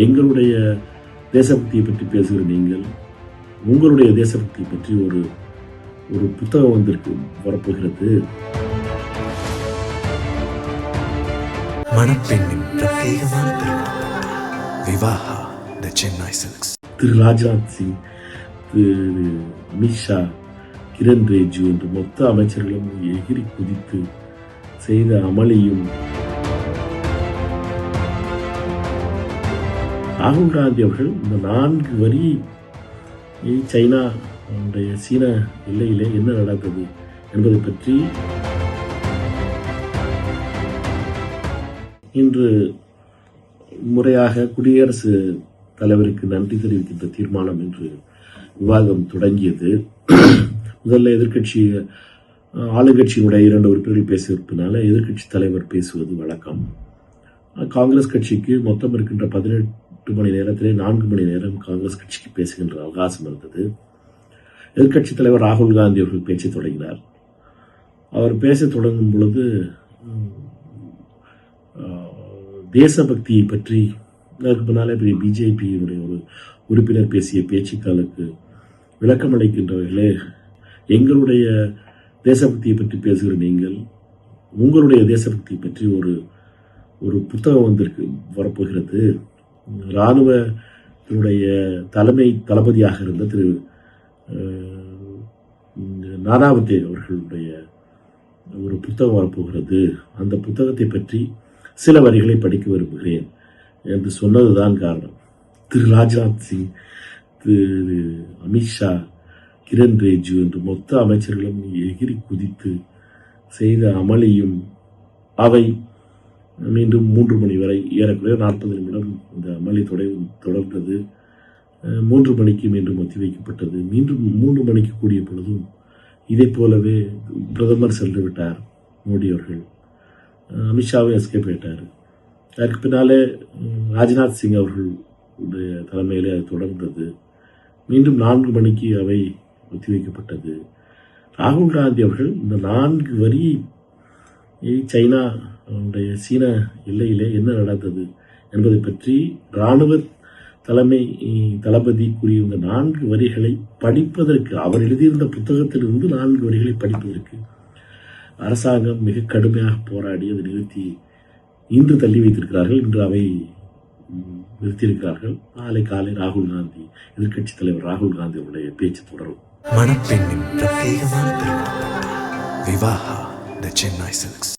எங்களுடைய தேசபக்தியை பற்றி பேசுகிற நீங்கள் உங்களுடைய தேசபக்தியை பற்றி ஒரு ஒரு புத்தகம் வந்திருக்கு வரப்போகிறது. மணப்பெண்ணின் பிரத்யேகமான திருமணம் விவாஹா தி சென்னை சில்க்ஸ். திரு ராஜ்நாத் சிங், திரு அமித்ஷா, கிரண் ரிஜிஜு என்று மொத்த அமைச்சர்களும் எகிரி குதித்து செய்த அமளியும், ராகுல் காந்தி அவர்கள் இந்த 4 வரி சைனா சீன எல்லையிலே என்ன நடந்தது என்பதை பற்றி இன்று முறையாக குடியரசு தலைவருக்கு நன்றி தெரிவிக்கின்ற தீர்மானம் என்று விவாதம் தொடங்கியது. முதல்ல எதிர்கட்சி ஆளுங்கட்சியினுடைய 2 உறுப்பினர்கள் பேசியிருப்பதனால எதிர்கட்சி தலைவர் பேசுவது வழக்கம். காங்கிரஸ் கட்சிக்கு மொத்தம் இருக்கின்ற 18 மணி நேரத்திலே 4 மணி நேரம் காங்கிரஸ் கட்சிக்கு பேசுகின்ற அவகாசம் இருந்தது. எதிர்கட்சி தலைவர் ராகுல் காந்தி அவர்கள் பேச்சை தொடங்கினார். அவர் பேச தொடங்கும் பொழுது தேசபக்தியை பற்றி அதற்கு பின்னாலே பிஜேபியினுடைய ஒரு உறுப்பினர் பேசிய பேச்சுக்களுக்கு விளக்கம் அளிக்கின்றவர்களே, எங்களுடைய தேசபக்தியை பற்றி பேசுகிற நீங்கள் உங்களுடைய தேசபக்தியை பற்றி ஒரு ஒரு புத்தகம் வந்திருக்கு வரப்போகிறது. இராணுவத்தினுடைய தலைமை தளபதியாக இருந்த திரு நானாவத்தே அவர்களுடைய ஒரு புத்தகம் வரப்போகிறது. அந்த புத்தகத்தை பற்றி சில வரிகளை படிக்க விரும்புகிறேன் என்று சொன்னதுதான் காரணம். திரு ராஜ்நாத் சிங், திரு அமித்ஷா, கிரண் ரிஜிஜு என்று மொத்த அமைச்சர்களும் எகிரி குதித்து செய்த அமளியும், அவை மீண்டும் 3 மணி வரை ஏறக்குறைய 40 நிமிடம் இந்த அமளி தொடர்ந்தது. 3 மணிக்கு மீண்டும் ஒத்திவைக்கப்பட்டது. மீண்டும் 3 மணிக்கு கூடிய பொழுதும் இதே போலவே பிரதமர் சென்று விட்டார் மோடி அவர்கள். அமித்ஷாவும் எஸ்கேப் ஆயிட்டார். அதற்கு பின்னாலே ராஜ்நாத் சிங் அவர்களுடைய தலைமையிலே அது தொடர்ந்தது. மீண்டும் 4 மணிக்கு அவை ஒத்திவைக்கப்பட்டது. ராகுல் காந்தி அவர்கள் இந்த 4 வரி சைனா சீன எல்லையிலே என்ன நடந்தது என்பதை பற்றி இராணுவ தலைமை தளபதி கூறியிருந்த 4 வரிகளை படிப்பதற்கு, அவர் எழுதியிருந்த புத்தகத்திலிருந்து 4 வரிகளை படிப்பதற்கு அரசாங்கம் மிக கடுமையாக போராடி அதை நிறுத்தி இன்று தள்ளி வைத்திருக்கிறார்கள். இன்று அவை நிறுத்தியிருக்கிறார்கள். நாளை காலை ராகுல் காந்தி, எதிர்கட்சி தலைவர் ராகுல் காந்தி அவருடைய பேச்சு தொடரும். மணப்பெண்ணின் பிரத்யேகமான திருமணம் விவாஹா தி சென்னை சில்க்ஸ்.